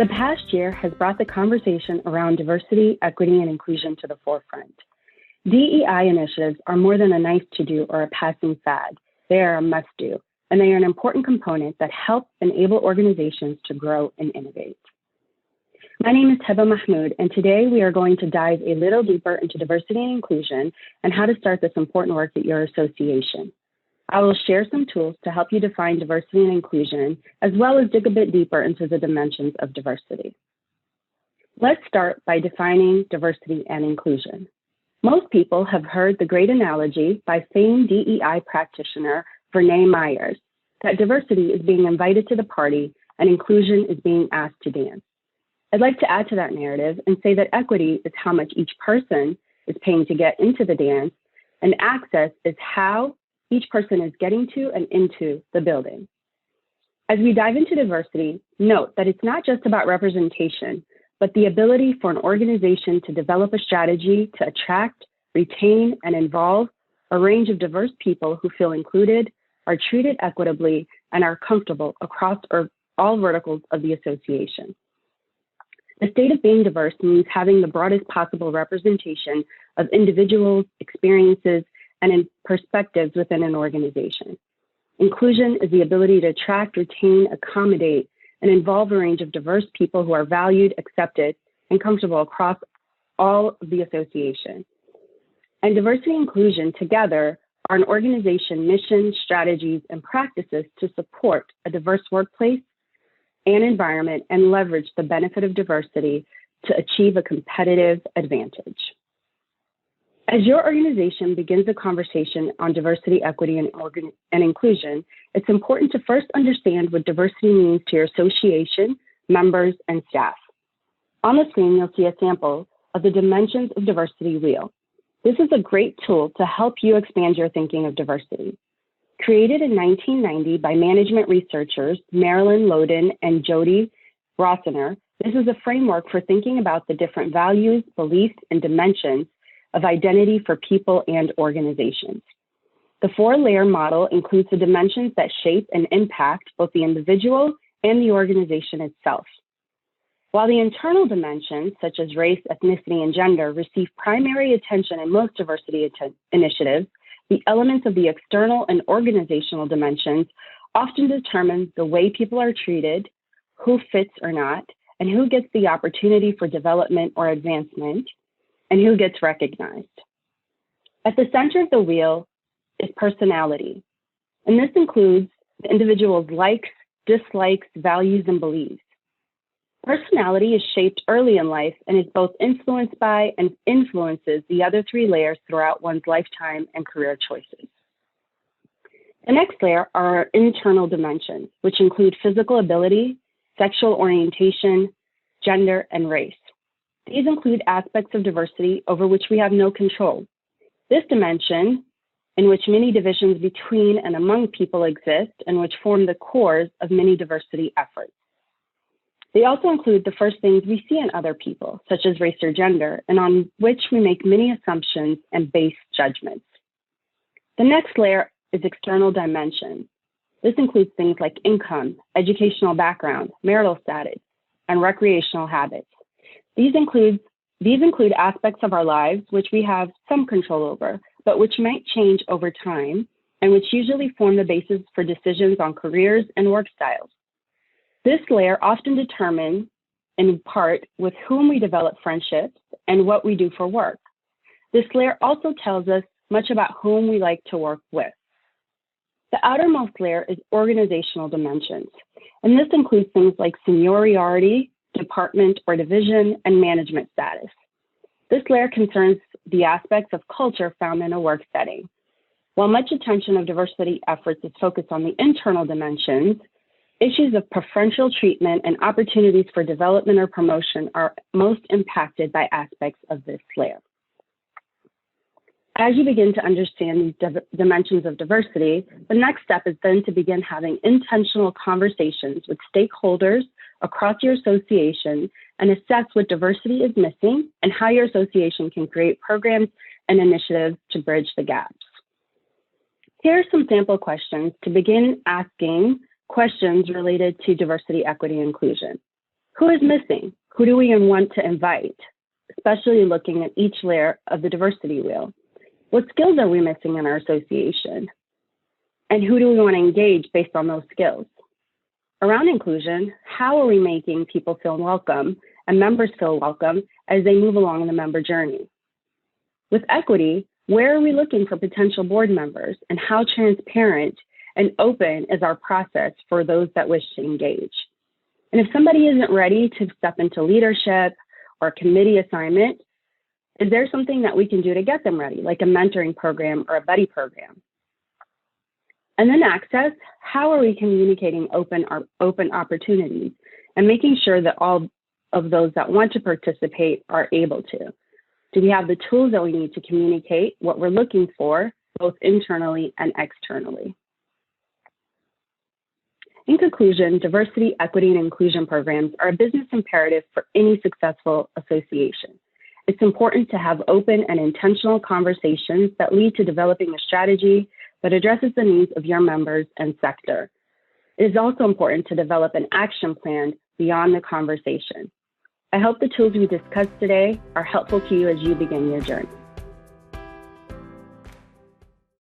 The past year has brought the conversation around diversity, equity, and inclusion to the forefront. DEI initiatives are more than a nice to do or a passing fad. They are a must do, and they are an important component that help enable organizations to grow and innovate. My name is Heba Mahmoud, and today we are going to dive a little deeper into diversity and inclusion and how to start this important work at your association. I will share some tools to help you define diversity and inclusion, as well as dig a bit deeper into the dimensions of diversity. Let's start by defining diversity and inclusion. Most people have heard the great analogy by famed DEI practitioner Vernee Myers that diversity is being invited to the party and inclusion is being asked to dance. I'd like to add to that narrative and say that equity is how much each person is paying to get into the dance, and access is how each person is getting to and into the building. As we dive into diversity, note that it's not just about representation, but the ability for an organization to develop a strategy to attract, retain, and involve a range of diverse people who feel included, are treated equitably, and are comfortable across all verticals of the association. The state of being diverse means having the broadest possible representation of individuals, experiences, and in perspectives within an organization. Inclusion is the ability to attract, retain, accommodate, and involve a range of diverse people who are valued, accepted, and comfortable across all of the association. And diversity and inclusion together are an organization mission, strategies, and practices to support a diverse workplace and environment and leverage the benefit of diversity to achieve a competitive advantage. As your organization begins a conversation on diversity, equity, and inclusion, it's important to first understand what diversity means to your association, members, and staff. On the screen, you'll see a sample of the Dimensions of Diversity wheel. This is a great tool to help you expand your thinking of diversity. Created in 1990 by management researchers Marilyn Loden and Jody Rossiner, this is a framework for thinking about the different values, beliefs, and dimensions of identity for people and organizations. The 4-layer model includes the dimensions that shape and impact both the individual and the organization itself. While the internal dimensions, such as race, ethnicity, and gender, receive primary attention in most diversity initiatives, the elements of the external and organizational dimensions often determine the way people are treated, who fits or not, and who gets the opportunity for development or advancement, and who gets recognized. At the center of the wheel is personality, and this includes the individual's likes, dislikes, values, and beliefs. Personality is shaped early in life and is both influenced by and influences the other 3 layers throughout one's lifetime and career choices. The next layer are our internal dimensions, which include physical ability, sexual orientation, gender, and race. These include aspects of diversity over which we have no control. This dimension, in which many divisions between and among people exist and which form the cores of many diversity efforts. They also include the first things we see in other people, such as race or gender, and on which we make many assumptions and base judgments. The next layer is external dimensions. This includes things like income, educational background, marital status, and recreational habits. These include aspects of our lives which we have some control over, but which might change over time, and which usually form the basis for decisions on careers and work styles. This layer often determines, in part, with whom we develop friendships and what we do for work. This layer also tells us much about whom we like to work with. The outermost layer is organizational dimensions, and this includes things like seniority, department or division, and management status. This layer concerns the aspects of culture found in a work setting. While much attention of diversity efforts is focused on the internal dimensions, issues of preferential treatment and opportunities for development or promotion are most impacted by aspects of this layer. As you begin to understand these dimensions of diversity, the next step is then to begin having intentional conversations with stakeholders across your association and assess what diversity is missing and how your association can create programs and initiatives to bridge the gaps. Here are some sample questions to begin asking questions related to diversity, equity, and inclusion. Who is missing? Who do we want to invite? Especially looking at each layer of the diversity wheel. What skills are we missing in our association? And who do we want to engage based on those skills? Around inclusion, how are we making people feel welcome and members feel welcome as they move along the member journey? With equity, where are we looking for potential board members, and how transparent and open is our process for those that wish to engage? And if somebody isn't ready to step into leadership or a committee assignment, is there something that we can do to get them ready, like a mentoring program or a buddy program? And then access, how are we communicating open opportunities and making sure that all of those that want to participate are able to? Do we have the tools that we need to communicate what we're looking for, both internally and externally? In conclusion, diversity, equity, and inclusion programs are a business imperative for any successful association. It's important to have open and intentional conversations that lead to developing a strategy that addresses the needs of your members and sector. It is also important to develop an action plan beyond the conversation. I hope the tools we discussed today are helpful to you as you begin your journey.